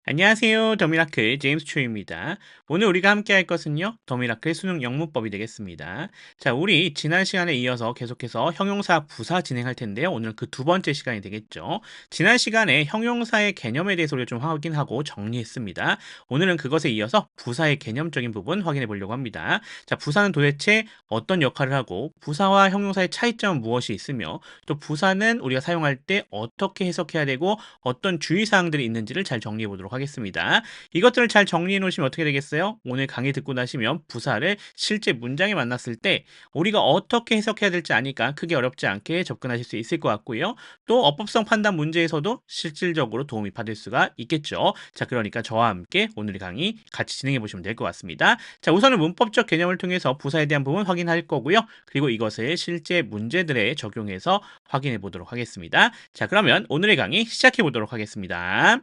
안녕하세요. 더미라클 제임스 초입니다. 오늘 우리가 함께 할 것은요. 더미라클 수능 영문법이 되겠습니다. 자, 우리 지난 시간에 이어서 계속해서 형용사 부사 진행할 텐데요. 오늘 그 두 번째 시간이 되겠죠. 지난 시간에 형용사의 개념에 대해서 우리가 좀 확인하고 정리했습니다. 오늘은 그것에 이어서 부사의 개념적인 부분 확인해 보려고 합니다. 자, 부사는 도대체 어떤 역할을 하고 부사와 형용사의 차이점은 무엇이 있으며 또 부사는 우리가 사용할 때 어떻게 해석해야 되고 어떤 주의사항들이 있는지를 잘 정리해 보도록 하겠습니다. 이것들을 잘 정리해 놓으시면 어떻게 되겠어요? 오늘 강의 듣고 나시면 부사를 실제 문장에 만났을 때 우리가 어떻게 해석해야 될지 아니까 크게 어렵지 않게 접근하실 수 있을 것 같고요. 또 어법성 판단 문제에서도 실질적으로 도움이 받을 수가 있겠죠. 자, 그러니까 저와 함께 오늘의 강의 같이 진행해 보시면 될 것 같습니다. 자, 우선은 문법적 개념을 통해서 부사에 대한 부분 확인할 거고요. 그리고 이것을 실제 문제들에 적용해서 확인해 보도록 하겠습니다. 자, 그러면 오늘의 강의 시작해 보도록 하겠습니다.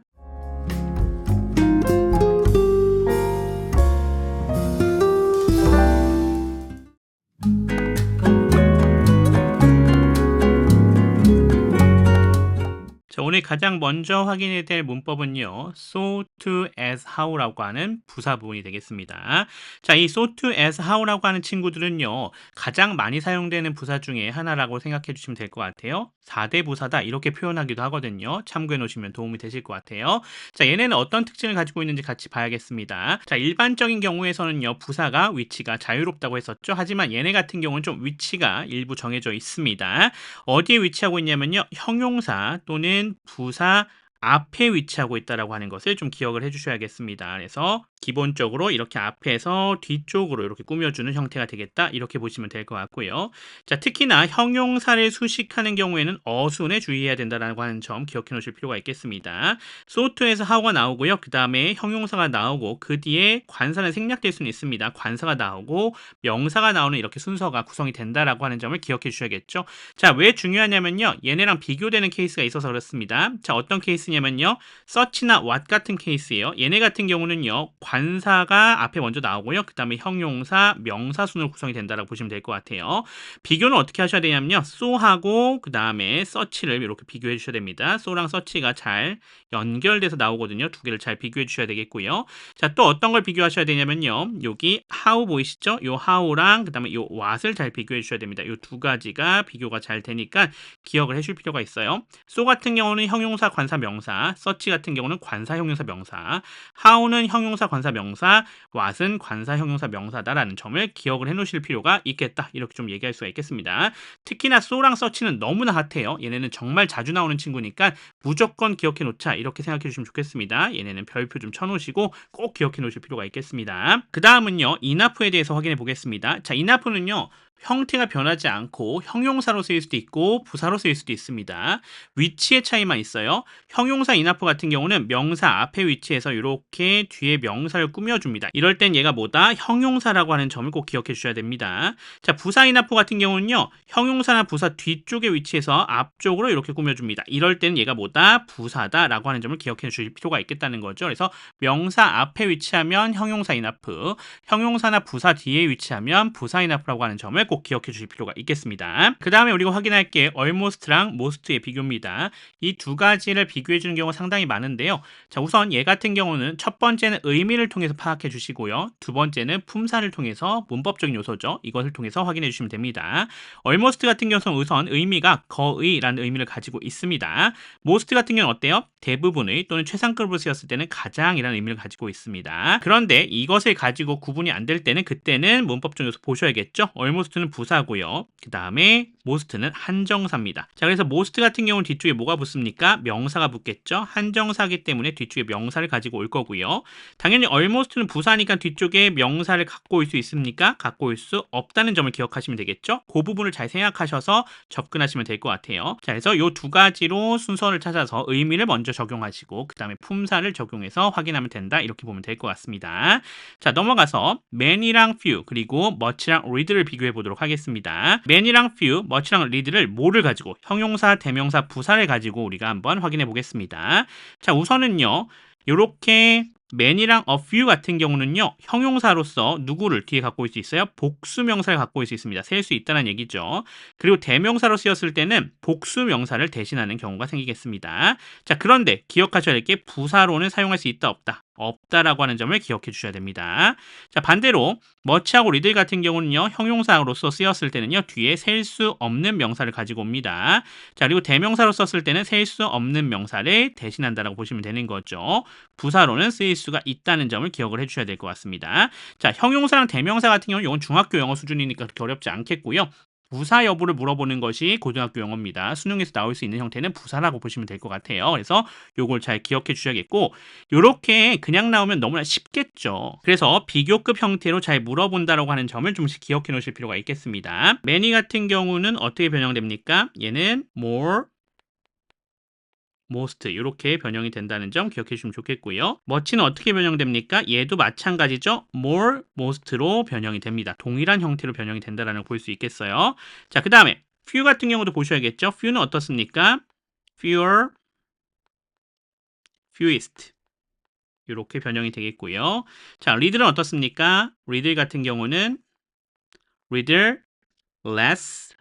자, 오늘 가장 먼저 확인해야 될 문법은요. so to as how라고 하는 부사 부분이 되겠습니다. 자, 이 so to as how라고 하는 친구들은요. 가장 많이 사용되는 부사 중에 하나라고 생각해 주시면 될 것 같아요. 4대 부사다 이렇게 표현하기도 하거든요. 참고해 놓으시면 도움이 되실 것 같아요. 자, 얘네는 어떤 특징을 가지고 있는지 같이 봐야겠습니다. 자, 일반적인 경우에서는요. 부사가 위치가 자유롭다고 했었죠. 하지만 얘네 같은 경우는 좀 위치가 일부 정해져 있습니다. 어디에 위치하고 있냐면요. 형용사 또는 부사 앞에 위치하고 있다라고 하는 것을 좀 기억을 해주셔야겠습니다. 그래서 기본적으로 이렇게 앞에서 뒤쪽으로 이렇게 꾸며주는 형태가 되겠다. 이렇게 보시면 될 것 같고요. 자, 특히나 형용사를 수식하는 경우에는 어순에 주의해야 된다라고 하는 점 기억해 놓으실 필요가 있겠습니다. 소트에서 하고가 나오고요. 그 다음에 형용사가 나오고 그 뒤에 관사는 생략될 수는 있습니다. 관사가 나오고 명사가 나오는 이렇게 순서가 구성이 된다라고 하는 점을 기억해 주셔야겠죠. 자, 왜 중요하냐면요. 얘네랑 비교되는 케이스가 있어서 그렇습니다. 자, 어떤 케이스냐면요. 서치나 what 같은 케이스예요. 얘네 같은 경우는요. 관사가 앞에 먼저 나오고요. 그 다음에 형용사, 명사 순으로 구성이 된다라고 보시면 될 것 같아요. 비교는 어떻게 하셔야 되냐면요. so하고 그 다음에 search를 이렇게 비교해 주셔야 됩니다. so랑 search가 잘 연결돼서 나오거든요. 두 개를 잘 비교해 주셔야 되겠고요. 자, 또 어떤 걸 비교하셔야 되냐면요. 여기 how 보이시죠? 요 how랑 그 다음에 요 what을 잘 비교해 주셔야 됩니다. 요 두 가지가 비교가 잘 되니까 기억을 해줄 필요가 있어요. so 같은 경우는 형용사, 관사, 명사, search 같은 경우는 관사, 형용사, 명사, how는 형용사, 관사, 명사, what은 관사, 형용사, 명사다라는 점을 기억을 해놓으실 필요가 있겠다. 이렇게 좀 얘기할 수가 있겠습니다. 특히나 so랑 search는 너무나 핫해요. 얘네는 정말 자주 나오는 친구니까 무조건 기억해 놓자. 이렇게 생각해 주시면 좋겠습니다. 얘네는 별표 좀 쳐놓으시고 꼭 기억해 놓으실 필요가 있겠습니다. 그 다음은요. enough에 대해서 확인해 보겠습니다. 자, enough는요. 형태가 변하지 않고 형용사로 쓰일 수도 있고 부사로 쓰일 수도 있습니다. 위치의 차이만 있어요. 형용사 enough 같은 경우는 명사 앞에 위치해서 이렇게 뒤에 명사를 꾸며줍니다. 이럴 땐 얘가 뭐다? 형용사라고 하는 점을 꼭 기억해 주셔야 됩니다. 자, 부사 enough 같은 경우는요. 형용사나 부사 뒤쪽에 위치해서 앞쪽으로 이렇게 꾸며줍니다. 이럴 때는 얘가 뭐다? 부사다라고 하는 점을 기억해 주실 필요가 있겠다는 거죠. 그래서 명사 앞에 위치하면 형용사 enough, 형용사나 부사 뒤에 위치하면 부사 enough라고 하는 점을 꼭 기억해 주실 필요가 있겠습니다. 그 다음에 우리가 확인할 게 almost랑 most의 비교입니다. 이 두 가지를 비교해 주는 경우가 상당히 많은데요. 자, 우선 얘 같은 경우는 첫 번째는 의미를 통해서 파악해 주시고요. 두 번째는 품사를 통해서 문법적인 요소죠. 이것을 통해서 확인해 주시면 됩니다. almost 같은 경우는 우선 의미가 거의라는 의미를 가지고 있습니다. most 같은 경우는 어때요? 대부분의 또는 최상급으로 쓰였을 때는 가장이라는 의미를 가지고 있습니다. 그런데 이것을 가지고 구분이 안 될 때는 그때는 문법적 요소 보셔야겠죠. almost는 부사고요. 그 다음에 most는 한정사입니다. 자, 그래서 most 같은 경우는 뒤쪽에 뭐가 붙습니까? 명사가 붙겠죠. 한정사기 때문에 뒤쪽에 명사를 가지고 올 거고요. 당연히 almost는 부사니까 뒤쪽에 명사를 갖고 올 수 있습니까? 갖고 올 수 없다는 점을 기억하시면 되겠죠. 그 부분을 잘 생각하셔서 접근하시면 될 것 같아요. 자, 그래서 이 두 가지로 순서를 찾아서 의미를 먼저 적용하시고 그 다음에 품사를 적용해서 확인하면 된다. 이렇게 보면 될 것 같습니다. 자, 넘어가서 many랑 few 그리고 much랑 read를 비교해 보도록 하겠습니다. many랑 few, much랑 read를 뭐를 가지고 형용사, 대명사, 부사를 가지고 우리가 한번 확인해 보겠습니다. 자, 우선은요. 요렇게 many랑 a few 같은 경우는요, 형용사로서 누구를 뒤에 갖고 올 수 있어요? 복수명사를 갖고 올 수 있습니다. 셀 수 있다는 얘기죠. 그리고 대명사로 쓰였을 때는 복수명사를 대신하는 경우가 생기겠습니다. 자, 그런데 기억하셔야 될 게 부사로는 사용할 수 있다, 없다? 없다라고 하는 점을 기억해 주셔야 됩니다. 자, 반대로 much하고 little 같은 경우는요, 형용사로서 쓰였을 때는요, 뒤에 셀 수 없는 명사를 가지고 옵니다. 자, 그리고 대명사로 썼을 때는 셀 수 없는 명사를 대신한다라고 보시면 되는 거죠. 부사로는 쓰일 수가 있다는 점을 기억을 해주셔야 될 것 같습니다. 자, 형용사랑 대명사 같은 경우는 이건 중학교 영어 수준이니까 그렇게 어렵지 않겠고요. 부사 여부를 물어보는 것이 고등학교 영어입니다. 수능에서 나올 수 있는 형태는 부사라고 보시면 될 것 같아요. 그래서 요걸 잘 기억해 주셔야겠고, 요렇게 그냥 나오면 너무나 쉽겠죠. 그래서 비교급 형태로 잘 물어본다라고 하는 점을 좀씩 기억해 놓으실 필요가 있겠습니다. many 같은 경우는 어떻게 변형됩니까? 얘는 more, most 이렇게 변형이 된다는 점 기억해 주시면 좋겠고요. much는 어떻게 변형됩니까? 얘도 마찬가지죠. more, most로 변형이 됩니다. 동일한 형태로 변형이 된다는 걸 볼 수 있겠어요. 자, 그 다음에 few 같은 경우도 보셔야겠죠. few는 어떻습니까? fewer, fewest 이렇게 변형이 되겠고요. 자, read는 어떻습니까? read 같은 경우는 read, less,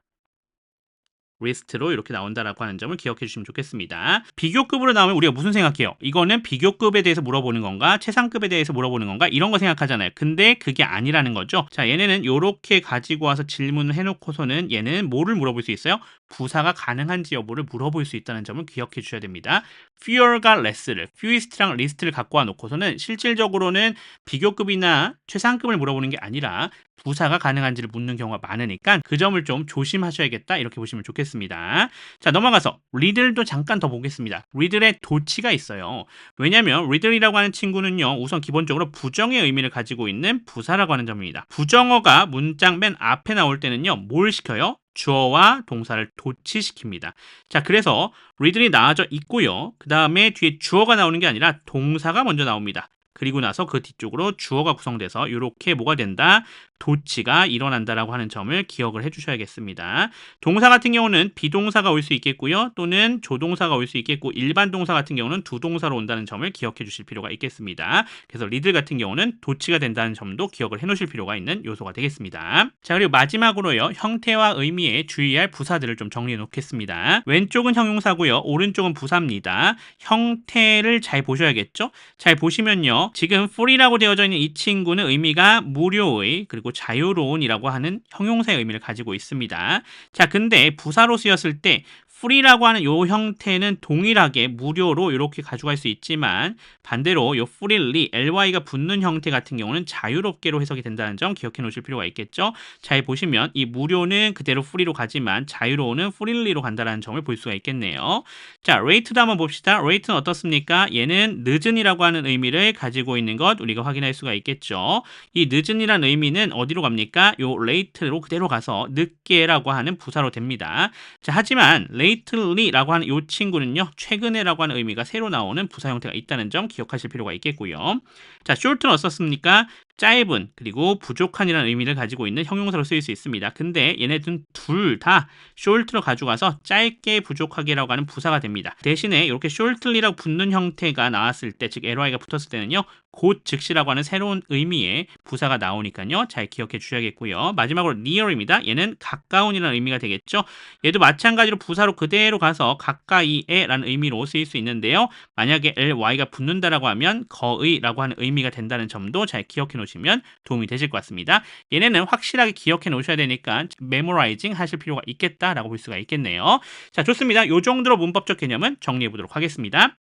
리스트로 이렇게 나온다라고 하는 점을 기억해 주시면 좋겠습니다. 비교급으로 나오면 우리가 무슨 생각해요? 이거는 비교급에 대해서 물어보는 건가? 최상급에 대해서 물어보는 건가? 이런 거 생각하잖아요. 근데 그게 아니라는 거죠. 자, 얘네는 이렇게 가지고 와서 질문을 해놓고서는 얘는 뭐를 물어볼 수 있어요? 부사가 가능한지 여부를 물어볼 수 있다는 점을 기억해 주셔야 됩니다. fewer가 less를, fewest랑 list를 갖고 와 놓고서는 실질적으로는 비교급이나 최상급을 물어보는 게 아니라 부사가 가능한지를 묻는 경우가 많으니까 그 점을 좀 조심하셔야겠다 이렇게 보시면 좋겠습니다. 자, 넘어가서 리들도 잠깐 더 보겠습니다. 리들의 도치가 있어요. 왜냐하면 리들이라고 하는 친구는요, 우선 기본적으로 부정의 의미를 가지고 있는 부사라고 하는 점입니다. 부정어가 문장 맨 앞에 나올 때는요, 뭘 시켜요? 주어와 동사를 도치시킵니다. 자, 그래서 리들이 나와져 있고요. 그 다음에 뒤에 주어가 나오는 게 아니라 동사가 먼저 나옵니다. 그리고 나서 그 뒤쪽으로 주어가 구성돼서 이렇게 뭐가 된다? 도치가 일어난다라고 하는 점을 기억을 해주셔야겠습니다. 동사 같은 경우는 비동사가 올 수 있겠고요. 또는 조동사가 올 수 있겠고 일반 동사 같은 경우는 두 동사로 온다는 점을 기억해 주실 필요가 있겠습니다. 그래서 리들 같은 경우는 도치가 된다는 점도 기억을 해 놓으실 필요가 있는 요소가 되겠습니다. 자, 그리고 마지막으로요. 형태와 의미에 주의할 부사들을 좀 정리해 놓겠습니다. 왼쪽은 형용사고요. 오른쪽은 부사입니다. 형태를 잘 보셔야겠죠? 잘 보시면요. 지금 free라고 되어져 있는 이 친구는 의미가 무료의 그리고 자유로운이라고 하는 형용사의 의미를 가지고 있습니다. 자, 근데 부사로 쓰였을 때 free라고 하는 요 형태는 동일하게 무료로 이렇게 가져갈 수 있지만 반대로 요 freely, ly가 붙는 형태 같은 경우는 자유롭게로 해석이 된다는 점 기억해 놓으실 필요가 있겠죠. 잘 보시면 이 무료는 그대로 free로 가지만 자유로운은 freely로 간다는 점을 볼 수가 있겠네요. 자, rate도 한번 봅시다. rate는 어떻습니까? 얘는 늦은이라고 하는 의미를 가지고 있는 것 우리가 확인할 수가 있겠죠. 이 늦은이라는 의미는 어디로 갑니까? 요 late로 그대로 가서 늦게라고 하는 부사로 됩니다. 자, 하지만 lately라고 하는 이 친구는요, 최근에라고 하는 의미가 새로 나오는 부사 형태가 있다는 점 기억하실 필요가 있겠고요. 자, short는 어떻습니까? 짧은 그리고 부족한이라는 의미를 가지고 있는 형용사로 쓰일 수 있습니다. 근데 얘네들은 둘 다 short로 가져가서 짧게 부족하게라고 하는 부사가 됩니다. 대신에 이렇게 shortly라고 붙는 형태가 나왔을 때, 즉 ly가 붙었을 때는요, 곧 즉시라고 하는 새로운 의미의 부사가 나오니까요, 잘 기억해 주셔야겠고요. 마지막으로 near입니다. 얘는 가까운이라는 의미가 되겠죠. 얘도 마찬가지로 부사로 그대로 가서 가까이에라는 의미로 쓰일 수 있는데요. 만약에 ly가 붙는다라고 하면 거의라고 하는 의미가 된다는 점도 잘 기억해 놓으시면 도움이 되실 것 같습니다. 얘네는 확실하게 기억해 놓으셔야 되니까 메모라이징 하실 필요가 있겠다라고 볼 수가 있겠네요. 자, 좋습니다. 이 정도로 문법적 개념은 정리해 보도록 하겠습니다.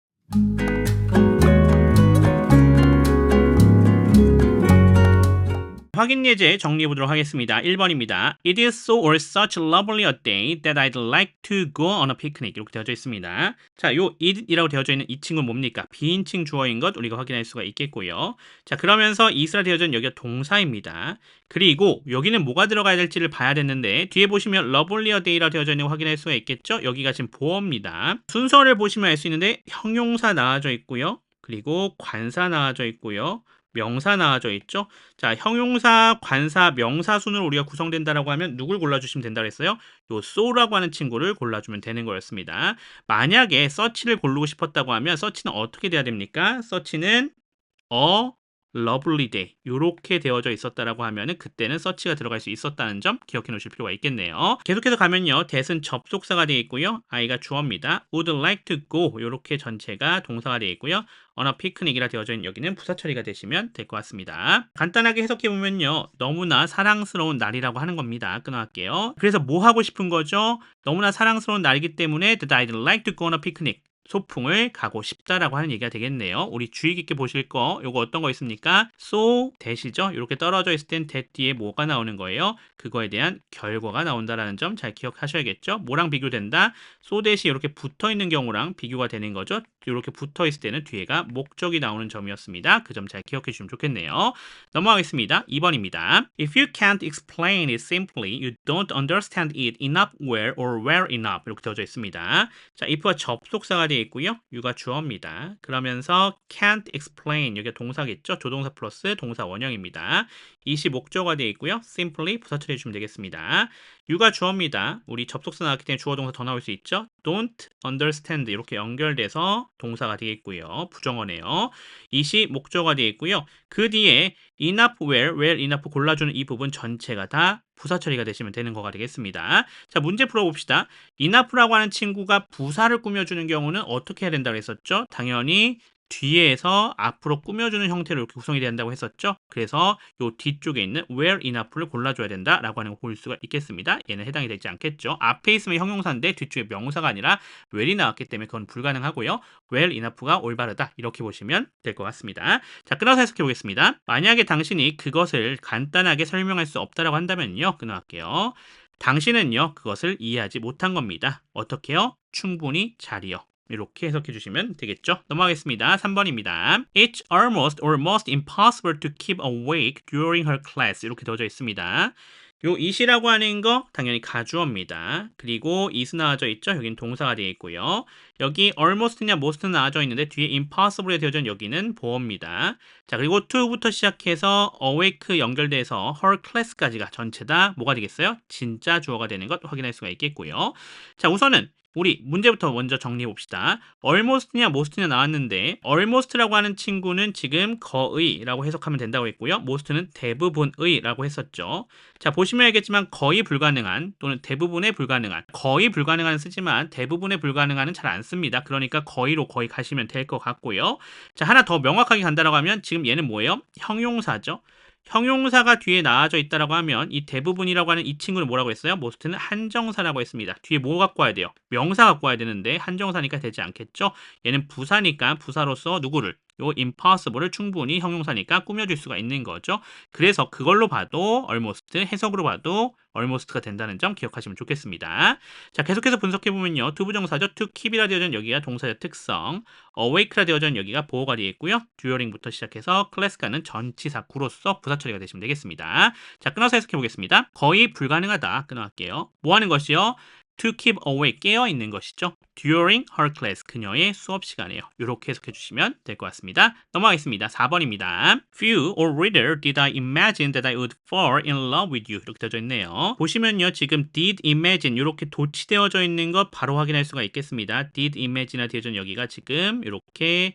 확인 예제 정리해 보도록 하겠습니다. 1번입니다. It is so or such lovely a day that I'd like to go on a picnic. 이렇게 되어져 있습니다. 자, 요 it이라고 되어져 있는 이 친구는 뭡니까? 비인칭 주어인 것 우리가 확인할 수가 있겠고요. 자, 그러면서 it이라 되어져 있는 여기가 동사입니다. 그리고 여기는 뭐가 들어가야 될지를 봐야 되는데 뒤에 보시면 lovely a day라 되어져 있는 거 확인할 수가 있겠죠? 여기가 지금 보어입니다. 순서를 보시면 알 수 있는데 형용사 나와져 있고요. 그리고 관사 나와져 있고요. 명사 나와져 있죠. 자, 형용사, 관사, 명사 순으로 우리가 구성된다라고 하면 누굴 골라주시면 된다고 했어요? 요 so라고 하는 친구를 골라주면 되는 거였습니다. 만약에 search를 고르고 싶었다고 하면 search는 어떻게 돼야 됩니까? search는 a lovely day 요렇게 되어져 있었다라고 하면은 그때는 서치가 들어갈 수 있었다는 점 기억해 놓으실 필요가 있겠네요. 계속해서 가면요. that은 접속사가 되어 있고요. I가 주어입니다. would like to go 요렇게 전체가 동사가 되어 있고요. on a picnic이라 되어져 있는 여기는 부사 처리가 되시면 될 것 같습니다. 간단하게 해석해 보면요. 너무나 사랑스러운 날이라고 하는 겁니다. 끊어갈게요. 그래서 뭐 하고 싶은 거죠? 너무나 사랑스러운 날이기 때문에 that I'd like to go on a picnic 소풍을 가고 싶다라고 하는 얘기가 되겠네요. 우리 주의 깊게 보실 거 요거 어떤 거 있습니까? so that이죠. 이렇게 떨어져 있을 땐 that 뒤에 뭐가 나오는 거예요? 그거에 대한 결과가 나온다라는 점 잘 기억하셔야겠죠. 뭐랑 비교된다? so that이 이렇게 붙어 있는 경우랑 비교가 되는 거죠. 이렇게 붙어 있을 때는 뒤에가 목적이 나오는 점이었습니다. 그 점 잘 기억해 주시면 좋겠네요. 넘어가겠습니다. 2번입니다. If you can't explain it simply, you don't understand it enough well enough 이렇게 되어져 있습니다. 자, if가 접속사가 되어 있고요. you가 주어입니다. 그러면서 can't explain 여기가 동사겠죠. 조동사 플러스 동사 원형입니다. it이 목적어가 되어 있고요. simply 부사 처리해 주시면 되겠습니다. you가 주어입니다. 우리 접속사 나왔기 때문에 주어 동사 더 나올 수 있죠. don't understand 이렇게 연결돼서 동사가 되겠고요. 부정어네요. it이 목적어가 되어 있고요. 그 뒤에 enough where enough 골라주는 이 부분 전체가 다 부사 처리가 되시면 되는 거가 되겠습니다. 자, 문제 풀어봅시다. enough라고 하는 친구가 부사를 꾸며주는 경우는 어떻게 해야 된다고 했었죠? 당연히 뒤에서 앞으로 꾸며주는 형태로 이렇게 구성이 된다고 했었죠. 그래서 요 뒤쪽에 있는 where enough를 골라줘야 된다라고 하는 거 볼 수가 있겠습니다. 얘는 해당이 되지 않겠죠. 앞에 있으면 형용사인데 뒤쪽에 명사가 아니라 where이 나왔기 때문에 그건 불가능하고요. well enough가 올바르다 이렇게 보시면 될 것 같습니다. 자, 끊어서 해석해 보겠습니다. 만약에 당신이 그것을 간단하게 설명할 수 없다라고 한다면요. 끊어갈게요. 당신은요, 그것을 이해하지 못한 겁니다. 어떻게요? 충분히 잘이요. 이렇게 해석해 주시면 되겠죠. 넘어가겠습니다. 3번입니다. It's almost or most impossible to keep awake during her class. 이렇게 되어져 있습니다. 요 it이라고 하는 거 당연히 가주어입니다. 그리고 is 나와져 있죠. 여기는 동사가 되어 있고요. 여기 almost냐 most는 나와져 있는데 뒤에 impossible에 되어져 있는 여기는 보어입니다. 자, 그리고 to부터 시작해서 awake 연결돼서 her class까지가 전체 다 뭐가 되겠어요? 진짜 주어가 되는 것 확인할 수가 있겠고요. 자, 우선은 우리 문제부터 먼저 정리해 봅시다. almost냐 most냐 나왔는데 almost라고 하는 친구는 지금 거의라고 해석하면 된다고 했고요. most는 대부분의라고 했었죠. 자, 보시면 알겠지만 거의 불가능한 또는 대부분의 불가능한 거의 불가능한 쓰지만 대부분의 불가능한은 잘 안 씁니다. 그러니까 거의로 거의 가시면 될 것 같고요. 자, 하나 더 명확하게 간다라고 하면 지금 얘는 뭐예요? 형용사죠. 형용사가 뒤에 나와져 있다라고 하면 이 대부분이라고 하는 이 친구는 뭐라고 했어요? most는 한정사라고 했습니다. 뒤에 뭐 갖고 와야 돼요? 명사 갖고 와야 되는데 한정사니까 되지 않겠죠? 얘는 부사니까 부사로서 누구를? 요 impossible을 충분히 형용사니까 꾸며줄 수가 있는 거죠. 그래서 그걸로 봐도 almost, 해석으로 봐도 almost가 된다는 점 기억하시면 좋겠습니다. 자, 계속해서 분석해보면요. 두부정사죠. to keep이라 되어져 있는 여기가 동사의 특성, awake라 되어져 있는 여기가 보어가 되어 있고요. during부터 시작해서 class가는 전치사 구로서 부사 처리가 되시면 되겠습니다. 자, 끊어서 해석해보겠습니다. 거의 불가능하다. 끊어갈게요. 뭐 하는 것이요? to keep awake, 깨어있는 것이죠. during her class, 그녀의 수업 시간에요. 이렇게 해석해 주시면 될 것 같습니다. 넘어가겠습니다. 4번입니다. Few or rather did I imagine that I would fall in love with you. 이렇게 되어져 있네요. 보시면요. 지금 did imagine 이렇게 도치되어져 있는 것 바로 확인할 수가 있겠습니다. did imagine가 되어져 있는 여기가 지금 이렇게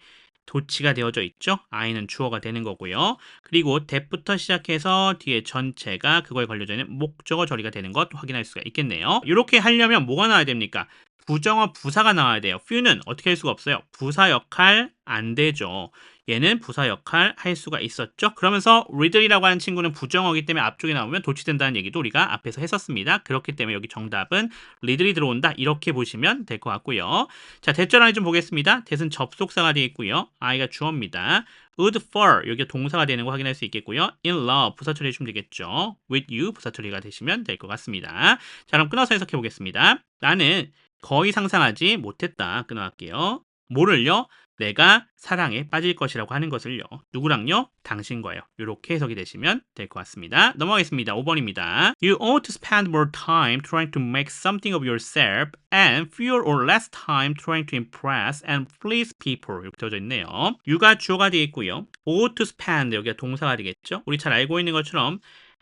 도치가 되어져 있죠. I는 주어가 되는 거고요. 그리고 that부터 시작해서 뒤에 전체가 그거에 걸려져 있는 목적어 처리가 되는 것 확인할 수가 있겠네요. 이렇게 하려면 뭐가 나와야 됩니까? 부정어 부사가 나와야 돼요. few는 어떻게 할 수가 없어요. 부사 역할 안 되죠. 얘는 부사 역할 할 수가 있었죠. 그러면서 read이라고 하는 친구는 부정어이기 때문에 앞쪽에 나오면 도치된다는 얘기도 우리가 앞에서 했었습니다. 그렇기 때문에 여기 정답은 read이 들어온다. 이렇게 보시면 될 것 같고요. 자, 대절 안에 좀 보겠습니다. that은 접속사가 되어 있고요. I가 주어입니다. would fall 여기가 동사가 되는 거 확인할 수 있겠고요. in love 부사 처리해 주시면 되겠죠. with you 부사 처리가 되시면 될 것 같습니다. 자, 그럼 끊어서 해석해 보겠습니다. 나는 거의 상상하지 못했다. 끊어갈게요. 뭐를요? 내가 사랑에 빠질 것이라고 하는 것을요. 누구랑요? 당신과요. 이렇게 해석이 되시면 될 것 같습니다. 넘어가겠습니다. 5번입니다. You ought to spend more time trying to make something of yourself and fewer or less time trying to impress and please people. 이렇게 되어져 있네요. you가 주어가 되어 있고요. ought to spend 여기가 동사가 되겠죠. 우리 잘 알고 있는 것처럼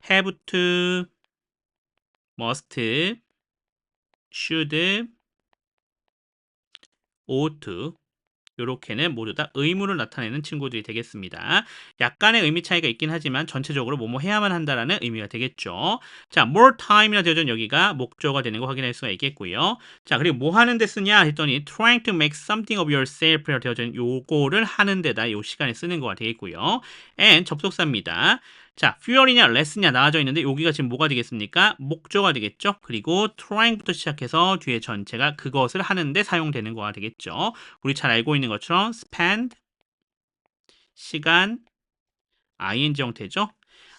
have to, must, should, ought 요렇게는 모두 다 의무를 나타내는 친구들이 되겠습니다. 약간의 의미 차이가 있긴 하지만 전체적으로 뭐뭐 해야만 한다라는 의미가 되겠죠. 자, more time이라 되어진 여기가 목적어가 되는 거 확인할 수가 있겠고요. 자, 그리고 뭐 하는데 쓰냐 했더니 trying to make something of yourself라 되어진 요거를 하는 데다 요 시간에 쓰는 거가 되겠고요. and 접속사입니다. 자, fewer이냐 less냐 나와져 있는데 여기가 지금 뭐가 되겠습니까? 목적어가 되겠죠. 그리고 trying부터 시작해서 뒤에 전체가 그것을 하는데 사용되는 거가 되겠죠. 우리 잘 알고 있는 것처럼 spend, 시간, ing 형태죠.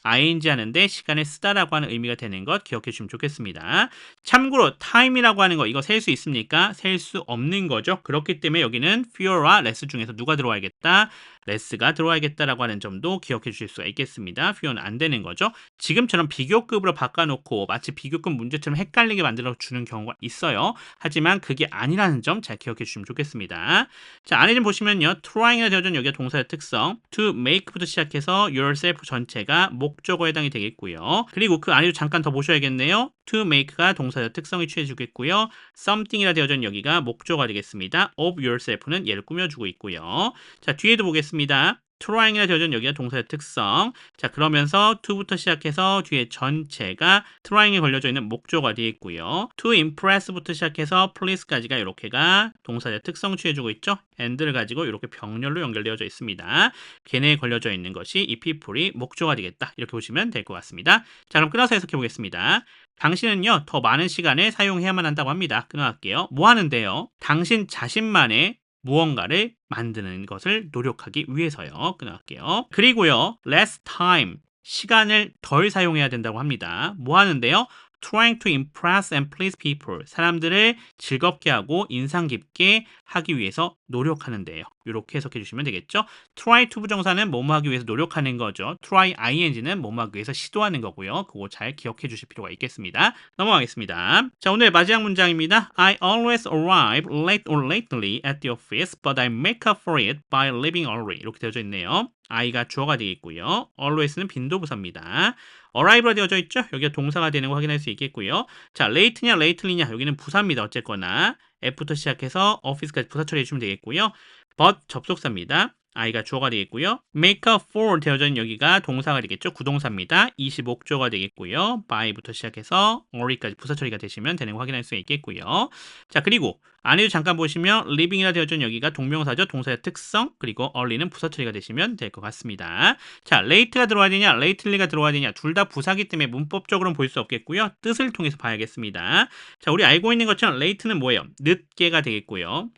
ing 하는데 시간을 쓰다라고 하는 의미가 되는 것 기억해 주시면 좋겠습니다. 참고로 time이라고 하는 거 이거 셀 수 있습니까? 셀 수 없는 거죠. 그렇기 때문에 여기는 fewer와 less 중에서 누가 들어와야겠다? less가 들어와야겠다라고 하는 점도 기억해 주실 수가 있겠습니다. fewer는 안 되는 거죠. 지금처럼 비교급으로 바꿔놓고 마치 비교급 문제처럼 헷갈리게 만들어 주는 경우가 있어요. 하지만 그게 아니라는 점 잘 기억해 주시면 좋겠습니다. 자, 안에 좀 보시면요. trying이라 되어진 여기가 동사의 특성 to make부터 시작해서 yourself 전체가 목적어에 해당이 되겠고요. 그리고 그 안에도 잠깐 더 보셔야겠네요. to make가 동사의 특성이 취해주겠고요. something이라 되어진 여기가 목적어가 되겠습니다. of yourself는 얘를 꾸며주고 있고요. 자, 뒤에도 보겠습니다. trying이라 되어진 여기가 동사의 특성. 자, 그러면서 to부터 시작해서 뒤에 전체가 trying에 걸려져 있는 목적어가 되어 있고요. to impress부터 시작해서 please까지가 이렇게가 동사의 특성 취해주고 있죠. and를 가지고 이렇게 병렬로 연결되어져 있습니다. 걔네에 걸려져 있는 것이 이 people이 목적어가 되겠다. 이렇게 보시면 될 것 같습니다. 자, 그럼 끊어서 해석해 보겠습니다. 당신은요, 더 많은 시간을 사용해야만 한다고 합니다. 끊어갈게요. 뭐 하는데요? 당신 자신만의 무언가를 만드는 것을 노력하기 위해서요. 끊어갈게요. 그리고요, less time, 시간을 덜 사용해야 된다고 합니다. 뭐 하는데요? trying to impress and please people, 사람들을 즐겁게 하고 인상 깊게 하기 위해서 노력하는데요. 이렇게 해석해 주시면 되겠죠. try to 부정사는 뭐뭐 하기 위해서 노력하는 거죠. try ing는 뭐뭐 하기 위해서 시도하는 거고요. 그거 잘 기억해 주실 필요가 있겠습니다. 넘어가겠습니다. 자, 오늘 마지막 문장입니다. I always arrive late or lately at the office, but I make up for it by leaving early. 이렇게 되어져 있네요. I가 주어가 되겠고요. always는 빈도부사입니다. arrive로 되어져 있죠? 여기가 동사가 되는 거 확인할 수 있겠고요. 자, late냐 lately냐 여기는 부사입니다. 어쨌거나 F부터 시작해서 office까지 부사 처리해 주면 되겠고요. but 접속사입니다. I가 주어가 되겠고요. make up for 되어져 있는 여기가 동사가 되겠죠. 구동사입니다. 25조가 되겠고요. by부터 시작해서 early까지 부사 처리가 되시면 되는 거 확인할 수 있겠고요. 자, 그리고 안에도 잠깐 보시면 living이라 되어져 있는 여기가 동명사죠. 동사의 특성, 그리고 early는 부사 처리가 되시면 될 것 같습니다. 자, late가 들어와야 되냐, lately가 들어와야 되냐, 둘 다 부사기 때문에 문법적으로는 볼 수 없겠고요. 뜻을 통해서 봐야겠습니다. 자, 우리 알고 있는 것처럼 late는 뭐예요? 늦게가 되겠고요.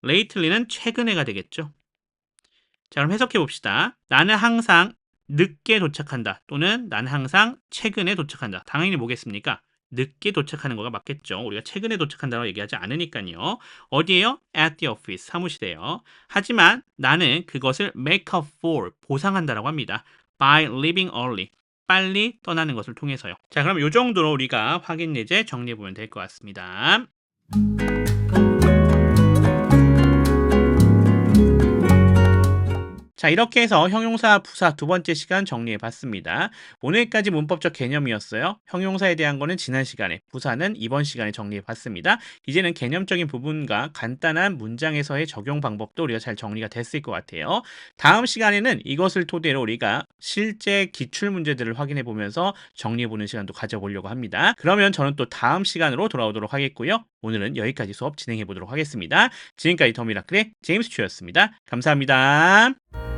lately는 최근에가 되겠죠. 자, 그럼 해석해 봅시다. 나는 항상 늦게 도착한다. 또는 나는 항상 최근에 도착한다. 당연히 뭐겠습니까? 늦게 도착하는 거가 맞겠죠. 우리가 최근에 도착한다고 얘기하지 않으니까요. 어디에요? at the office, 사무실에요. 하지만 나는 그것을 make up for, 보상한다라고 합니다. by leaving early, 빨리 떠나는 것을 통해서요. 자, 그럼 이 정도로 우리가 확인 예제 정리해 보면 될 것 같습니다. 자, 이렇게 해서 형용사, 부사 두 번째 시간 정리해 봤습니다. 오늘까지 문법적 개념이었어요. 형용사에 대한 거는 지난 시간에, 부사는 이번 시간에 정리해 봤습니다. 이제는 개념적인 부분과 간단한 문장에서의 적용 방법도 우리가 잘 정리가 됐을 것 같아요. 다음 시간에는 이것을 토대로 우리가 실제 기출 문제들을 확인해 보면서 정리해 보는 시간도 가져보려고 합니다. 그러면 저는 또 다음 시간으로 돌아오도록 하겠고요. 오늘은 여기까지 수업 진행해 보도록 하겠습니다. 지금까지 더미라클의 제임스 츄였습니다. 감사합니다.